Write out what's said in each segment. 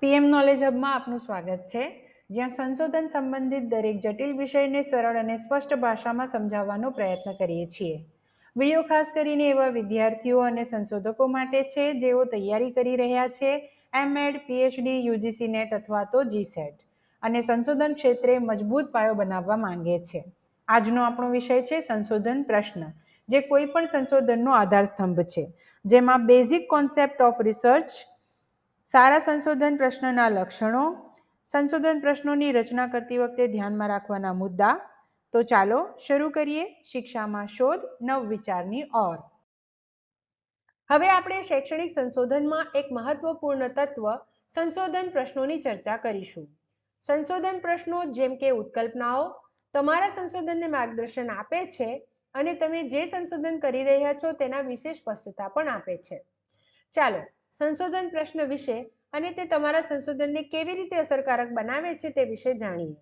PM knowledge હબમાં આપનું સ્વાગત છે, જ્યાં સંશોધન સંબંધિત દરેક જટિલ વિષયને સરળ અને સ્પષ્ટ ભાષામાં સમજાવવાનો પ્રયત્ન કરીએ છીએ. વિડીયો ખાસ કરીને એવા વિદ્યાર્થીઓ અને સંશોધકો માટે છે જેઓ તૈયારી કરી રહ્યા છે એમએડ, પીએચડી, યુજીસી નેટ અથવા તો જીસેટ અને સંશોધન ક્ષેત્રે મજબૂત પાયો બનાવવા માંગે છે. આજનો આપણો વિષય છે સંશોધન પ્રશ્ન, જે કોઈ પણ સંશોધનનો આધારસ્તંભ છે, જેમાં બેઝિક કોન્સેપ્ટ ઓફ રિસર્ચ, સારા સંશોધન પ્રશ્નના લક્ષણો, સંશોધન પ્રશ્નોની રચના કરતી વખતે ધ્યાનમાં રાખવાના મુદ્દા. તો ચાલો શરૂ કરીએ શિક્ષામાં શોધ નવવિચારની ઓર. હવે આપણે શૈક્ષણિક સંશોધનમાં એક મહત્વપૂર્ણ તત્વ સંશોધન પ્રશ્નોની ચર્ચા કરીશું. સંશોધન પ્રશ્નો જેમ કે ઉત્કલ્પનાઓ તમારા સંશોધનને માર્ગદર્શન આપે છે અને તમે જે સંશોધન કરી રહ્યા છો તેના વિશે સ્પષ્ટતા પણ આપે છે. ચાલો સંશોધન પ્રશ્ન વિશે અને તે તમારા સંશોધનને કેવી રીતે અસરકારક બનાવે છે તે વિશે જાણીએ.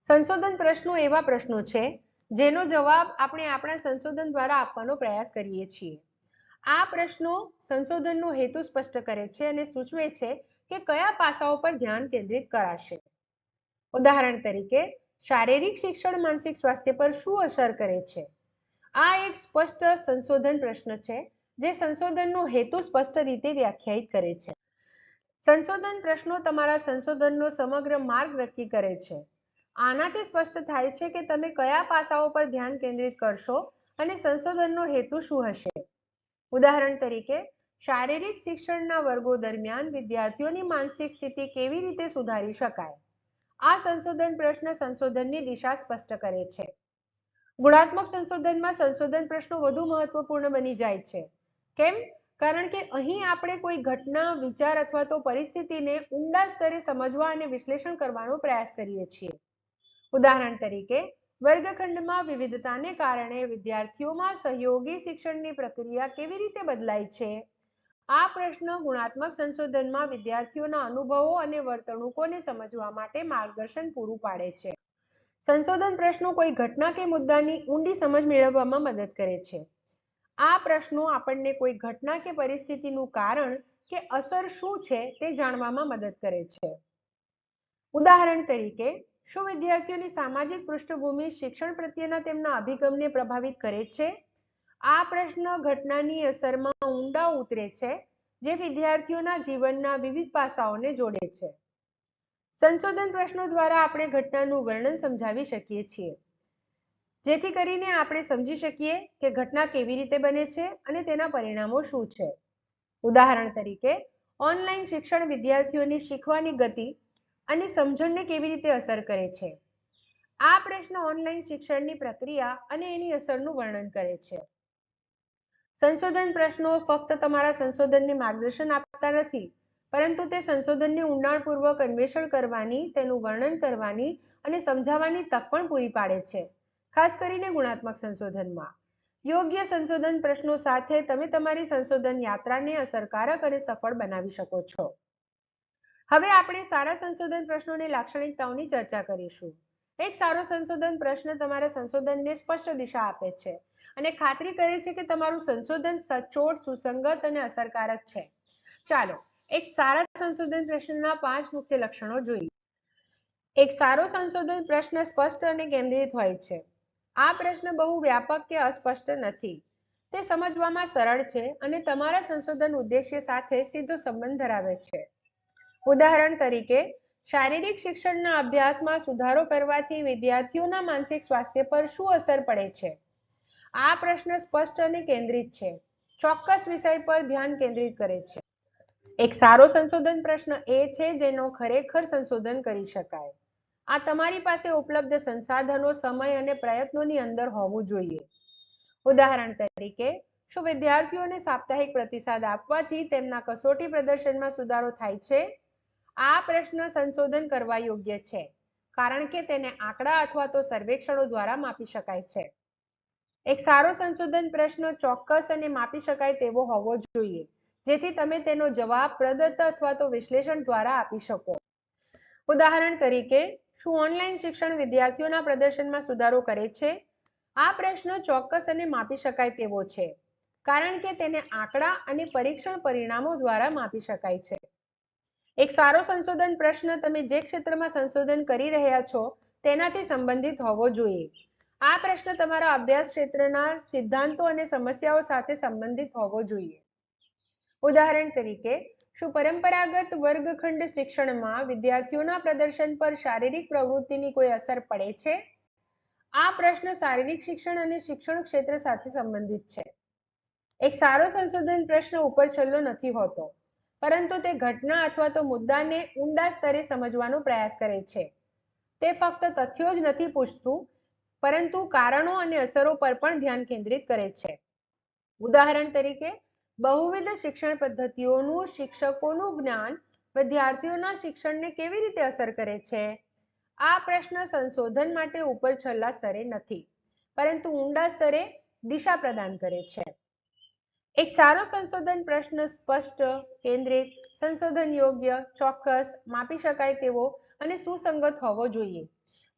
સંશોધન પ્રશ્નો એવા પ્રશ્નો છે જેનો જવાબ આપણે આપણા સંશોધન દ્વારા આપવાનો પ્રયાસ કરીએ છીએ. આ પ્રશ્નો સંશોધનનો હેતુ સ્પષ્ટ કરે છે અને સૂચવે છે કે કયા પાસાઓ પર ધ્યાન કેન્દ્રિત કરાશે. ઉદાહરણ તરીકે, શારીરિક શિક્ષણ માનસિક સ્વાસ્થ્ય પર શું અસર કરે છે? આ એક સ્પષ્ટ સંશોધન પ્રશ્ન છે જે સંશોધનનો હેતુ સ્પષ્ટ રીતે વ્યાખ્યાયિત કરે છે. સંશોધન પ્રશ્નો તમારા સંશોધનનો સમગ્ર માર્ગ નક્કી કરે છે. આનાથી સ્પષ્ટ થાય છે કે તમે કયા પાસાઓ પર ધ્યાન કેન્દ્રિત કરશો અને સંશોધનનો હેતુ શું હશે. ઉદાહરણ તરીકે, શારીરિક શિક્ષણના વર્ગો દરમિયાન વિદ્યાર્થીઓની માનસિક સ્થિતિ કેવી રીતે સુધારી શકાય? આ સંશોધન પ્રશ્ન સંશોધનની દિશા સ્પષ્ટ કરે છે. ગુણાત્મક સંશોધનમાં સંશોધન પ્રશ્નો વધુ મહત્વપૂર્ણ બની જાય છે. કેમ? કારણ કે અહીં આપણે કોઈ ઘટના, વિચાર અથવા તો પરિસ્થિતિને ઊંડા સ્તરે સમજવા અને વિશ્લેષણ કરવાનો પ્રયાસ કરીએ છીએ. ઉદાહરણ તરીકે, વર્ગખંડમાં વિવિધતાને કારણે વિદ્યાર્થીઓમાં સહયોગી શિક્ષણની પ્રક્રિયા કેવી રીતે બદલાય છે? આ પ્રશ્ન ગુણાત્મક સંશોધનમાં વિદ્યાર્થીઓના અનુભવો અને વર્તણૂકોને સમજવા માટે માર્ગદર્શન પૂરું પાડે છે. સંશોધન પ્રશ્નો કોઈ ઘટના કે મુદ્દાની ઊંડી સમજ મેળવવામાં મદદ કરે છે. આ પ્રશ્નો આપણને કોઈ ઘટના કે પરિસ્થિતિનું કારણ કે અસર શું છે તે જાણવામાં મદદ કરે છે. ઉદાહરણ તરીકે, શું વિદ્યાર્થીઓની સામાજિક પૃષ્ઠભૂમિ શિક્ષણ પ્રત્યેના તેમના અભિગમને પ્રભાવિત કરે છે? આ પ્રશ્ન ઘટનાની અસરમાં ઊંડા ઉતરે છે, જે વિદ્યાર્થીઓના જીવનના વિવિધ પાસાઓને જોડે છે. સંશોધન પ્રશ્નો દ્વારા આપણે ઘટનાનું વર્ણન સમજાવી શકીએ છીએ, જેથી કરીને આપણે સમજી શકીએ કે ઘટના કેવી રીતે બને છે અને તેના પરિણામો શું છે. ઉદાહરણ તરીકે, ઓનલાઈન શિક્ષણ વિદ્યાર્થીઓની શીખવાની ગતિ અને સમજણને કેવી રીતે અસર કરે છે? આ પ્રશ્ન ઓનલાઈન શિક્ષણની પ્રક્રિયા અને એની અસરનું વર્ણન કરે છે. સંશોધન પ્રશ્નો ફક્ત તમારા સંશોધનને માર્ગદર્શન આપતા નથી, પરંતુ તે સંશોધનને ઊંડાણપૂર્વક અન્વેષણ કરવાની, તેનું વર્ણન કરવાની અને સમજાવવાની તક પણ પૂરી પાડે છે, ખાસ કરીને ગુણાત્મક સંશોધનમાં. યોગ્ય સંશોધન પ્રશ્નો સાથે તમે તમારી સંશોધન યાત્રાને અસરકારક અને સફળ બનાવી શકો છો. હવે આપણે સારા સંશોધન પ્રશ્નોની લાક્ષણિકતાઓની ચર્ચા કરીશું. એક સારો સંશોધન પ્રશ્ન તમારા સંશોધનને સ્પષ્ટ દિશા આપે છે અને ખાતરી કરે છે કે તમારું સંશોધન સચોટ, સુસંગત અને અસરકારક છે. ચાલો એક સારા સંશોધન પ્રશ્નના 5 મુખ્ય લક્ષણો જોઈએ. એક સારો સંશોધન પ્રશ્ન સ્પષ્ટ અને કેન્દ્રિત હોય છે. આ પ્રશ્ન બહુ વ્યાપક કે અસ્પષ્ટ નથી. તે સમજવામાં સરળ છે અને તમારા સંશોધન ઉદ્દેશ્ય સાથે સીધો સંબંધ ધરાવે છે. ઉદાહરણ તરીકે, શારીરિક શિક્ષણના અભ્યાસમાં સુધારો કરવાથી વિદ્યાર્થીઓના માનસિક સ્વાસ્થ્ય પર શું અસર પડે છે? આ પ્રશ્ન સ્પષ્ટ અને કેન્દ્રિત છે, ચોક્કસ વિષય પર ધ્યાન કેન્દ્રિત કરે છે. એક સારો સંશોધન પ્રશ્ન એ છે જેનો ખરેખર સંશોધન કરી શકાય. આ તમારી પાસે ઉપલબ્ધ સંસાધનો, સમય અને પ્રયત્નોની અંદર હોવું જોઈએ. ઉદાહરણ તરીકે, શું વિદ્યાર્થીઓને સાપ્તાહિક પ્રતિસાદ આપવાથી તેમના કસોટી પ્રદર્શનમાં સુધારો થાય છે? આ પ્રશ્ન સંશોધન કરવા યોગ્ય છે, કારણ કે તેને આંકડા અથવા તો સર્વેક્ષણો દ્વારા માપી શકાય છે. એક સારો સંશોધન પ્રશ્ન ચોક્કસ અને માપી શકાય તેવો હોવો જોઈએ, જેથી તમે તેનો જવાબ પ્રદત્ત અથવા તો વિશ્લેષણ દ્વારા આપી શકો. ઉદાહરણ તરીકે, શું ઓનલાઈન શિક્ષણ વિદ્યાર્થીઓના પ્રદર્શનમાં સુધારો કરે છે? આ પ્રશ્ન ચોક્કસ અને માપી શકાય તેવો છે, કારણ કે તેને આંકડા અને પરીક્ષણ પરિણામો દ્વારા માપી શકાય છે. એક સારો સંશોધન પ્રશ્ન તમે જે ક્ષેત્રમાં સંશોધન કરી રહ્યા છો તેનાથી સંબંધિત હોવો જોઈએ. આ પ્રશ્ન તમારા અભ્યાસ ક્ષેત્રના સિદ્ધાંતો અને સમસ્યાઓ સાથે સંબંધિત હોવો જોઈએ. ઉદાહરણ તરીકે, શું પરંપરાગત વર્ગખંડ શિક્ષણમાં વિદ્યાર્થીઓના પ્રદર્શન પર શારીરિક પ્રવૃત્તિની કોઈ અસર પડે છે? આ પ્રશ્ન શારીરિક શિક્ષણ અને શિક્ષણ ક્ષેત્ર સાથે સંબંધિત છે. એક સારો સંશોધન પ્રશ્ન ઉપર છલ્લો નથી હોતો, પરંતુ તે ઘટના અથવા તો મુદ્દાને ઊંડા સ્તરે સમજવાનો પ્રયાસ કરે છે. તે ફક્ત તથ્યો જ નથી પૂછતું, પરંતુ કારણો અને અસરો પર પણ ધ્યાન કેન્દ્રિત કરે છે. ઉદાહરણ તરીકે, બહુવિધ શિક્ષણ પદ્ધતિઓનું શિક્ષકોનું જ્ઞાન વિદ્યાર્થીઓના શિક્ષણને કેવી રીતે અસર કરે છે? આ પ્રશ્ન સંશોધન માટે ઉપર છલ્લા સ્તરે નથી, પરંતુ ઊંડા સ્તરે દિશા પ્રદાન કરે છે. એક સારો સંશોધન પ્રશ્ન સ્પષ્ટ, કેન્દ્રિત, સંશોધન યોગ્ય, ચોક્કસ, માપી શકાય તેવો અને સુસંગત હોવો જોઈએ.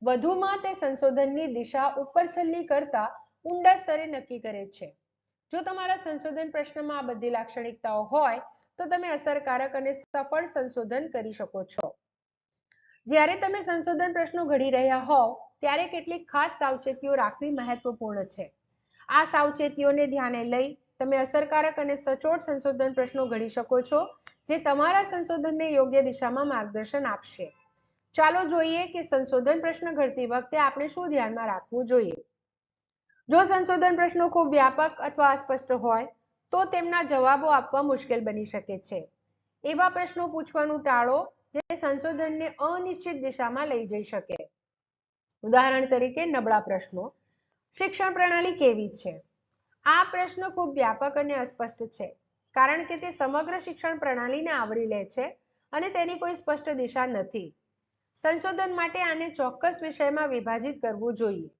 વધુમાં, તે સંશોધનની દિશા ઉપરછલ્લી કરતા ઊંડા સ્તરે નક્કી કરે છે. જો તમારા સંશોધન પ્રશ્નમાં આ બધી લાક્ષણિકતાઓ હોય તો તમે અસરકારક અને સફળ સંશોધન કરી શકો છો. જ્યારે તમે સંશોધન પ્રશ્નો ઘડી રહ્યા હોવ ત્યારે કેટલીક ખાસ સાવચેતીઓ રાખવી મહત્વપૂર્ણ છે. આ સાવચેતીઓને ધ્યાને લઈ તમે અસરકારક અને સચોટ સંશોધન પ્રશ્નો ઘડી શકો છો, જે તમારા સંશોધનને યોગ્ય દિશામાં માર્ગદર્શન આપશે. ચાલો જોઈએ કે સંશોધન પ્રશ્ન ઘડતી વખતે આપણે શું ધ્યાનમાં રાખવું જોઈએ. જો સંશોધન પ્રશ્નો ખૂબ વ્યાપક અથવા અસ્પષ્ટ હોય તો તેમના જવાબો આપવા મુશ્કેલ બની શકે છે. એવા પ્રશ્નો પૂછવાનું ટાળો જે સંશોધનને અનિશ્ચિત દિશામાં લઈ જઈ શકે. ઉદાહરણ તરીકે, નબળા પ્રશ્નો. શિક્ષણ પ્રણાલી કેવી છે? આ પ્રશ્ન ખૂબ વ્યાપક અને અસ્પષ્ટ છે, કારણ કે તે સમગ્ર શિક્ષણ પ્રણાલીને આવરી લે છે અને તેની કોઈ સ્પષ્ટ દિશા નથી. સંશોધન માટે આને ચોક્કસ વિષયમાં વિભાજિત કરવું જોઈએ.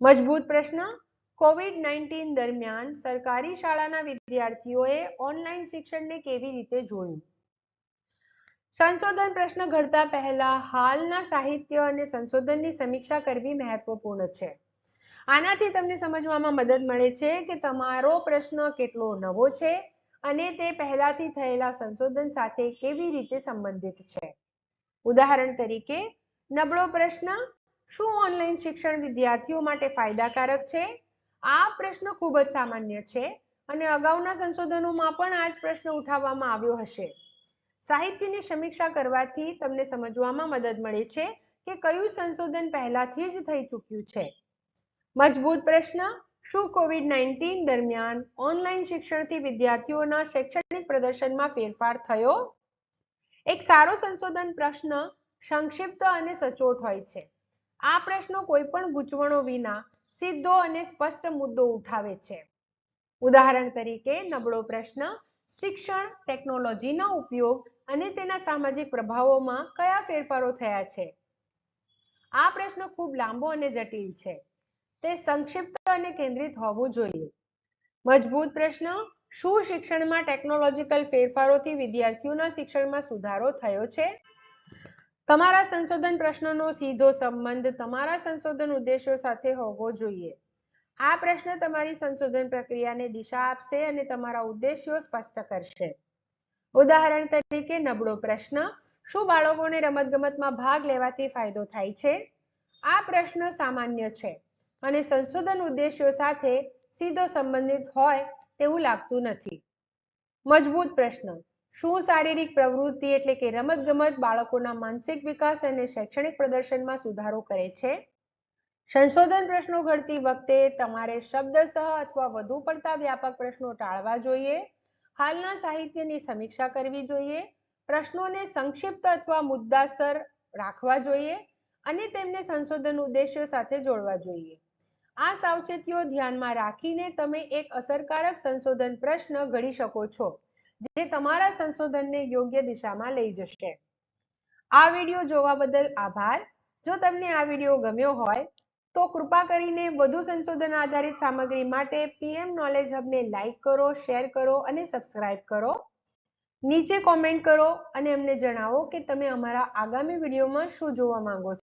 મજબૂત પ્રશ્ન. કોવિડ-19 દરમિયાન સરકારી શાળાના વિદ્યાર્થીઓએ ઓનલાઈન શિક્ષણને કેવી રીતે જોયું? સંશોધન પ્રશ્ન ઘડતા પહેલા હાલના સાહિત્ય અને સંશોધનની સમીક્ષા કરવી મહત્વપૂર્ણ છે. આનાથી તમને સમજવામાં મદદ મળે છે કે તમારો પ્રશ્ન કેટલો નવો છે અને તે પહેલાથી થયેલા સંશોધન સાથે કેવી રીતે સંબંધિત છે. ઉદાહરણ તરીકે, નબળો પ્રશ્ન. શું ઓનલાઈન શિક્ષણ વિદ્યાર્થીઓ માટે ફાયદાકારક છે? આ પ્રશ્ન ખૂબ જ સામાન્ય છે અને અગાઉના સંશોધનોમાં પણ આ જ પ્રશ્ન ઉઠાવવામાં આવ્યો હશે. સાહિત્યની સમીક્ષા કરવાથી તમને સમજવામાં મદદ મળે છે કે કયું સંશોધન પહેલાથી જ થઈ ચૂક્યું છે. મજબૂત પ્રશ્ન. શું કોવિડ-19 દરમિયાન ઓનલાઈન શિક્ષણથી વિદ્યાર્થીઓના શૈક્ષણિક પ્રદર્શનમાં ફેરફાર થયો? એક સારો સંશોધન પ્રશ્ન સંક્ષિપ્ત અને સચોટ હોય છે. આ પ્રશ્નો કોઈ પણ ગૂંચવણો વિના સીધો અને સ્પષ્ટ મુદ્દો ઉઠાવે છે. ઉદાહરણ તરીકે, નબળો પ્રશ્ન. શિક્ષણ ટેકનોલોજીનો ઉપયોગ અને તેના સામાજિક પ્રભાવોમાં કયા ફેરફારો થયા છે? આ પ્રશ્ન ખૂબ લાંબો અને જટિલ છે. તે સંક્ષિપ્ત અને કેન્દ્રિત હોવું જોઈએ. મજબૂત પ્રશ્ન. શું શિક્ષણમાં ટેકનોલોજીકલ ફેરફારોથી વિદ્યાર્થીઓના શિક્ષણમાં સુધારો થયો છે? તમારા સંશોધન પ્રશ્નનો સીધો સંબંધ તમારા સંશોધન ઉદ્દેશો સાથે હોવો જોઈએ. આ પ્રશ્ન તમારી સંશોધન પ્રક્રિયાને દિશા આપશે અને તમારા ઉદ્દેશ્યો સ્પષ્ટ કરશે. ઉદાહરણ તરીકે, નબળો પ્રશ્ન. શું બાળકોને રમતગમતમાં ભાગ લેવાથી ફાયદો થાય છે? આ પ્રશ્ન સામાન્ય છે અને સંશોધન ઉદ્દેશ્યો સાથે સીધો સંબંધિત હોય તેવું લાગતું નથી. મજબૂત પ્રશ્ન. શું શારીરિક પ્રવૃત્તિ એટલે કે રમતગમત બાળકોના માનસિક વિકાસ અને શૈક્ષણિક પ્રદર્શનમાં સુધારો કરે છે? સંશોધન પ્રશ્નો ઘડતી વખતે તમારે શબ્દશઃ અથવા વધુ પડતા વ્યાપક પ્રશ્નો ટાળવા જોઈએ. હાલના સાહિત્યની સમીક્ષા કરવી જોઈએ. પ્રશ્નોને સંક્ષિપ્ત અથવા મુદ્દાસર રાખવા જોઈએ અને તેમને સંશોધન ઉદ્દેશ્યો સાથે જોડવા જોઈએ. આ સાવચેતીઓ ધ્યાનમાં રાખીને તમે એક અસરકારક સંશોધન પ્રશ્ન ઘડી શકો છો, જે તમારા સંશોધનને યોગ્ય દિશામાં લઈ જશે. આ વિડીયો જોવા બદલ આભાર. જો તમને આ વિડીયો ગમ્યો હોય તો કૃપા કરીને વધુ સંશોધન આધારિત સામગ્રી માટે PM નોલેજ હબને લાઈક કરો, શેર કરો અને સબસ્ક્રાઇબ કરો. નીચે કોમેન્ટ કરો અને અમને જણાવો કે તમે અમારા આગામી વિડીયોમાં શું જોવા માંગો છો.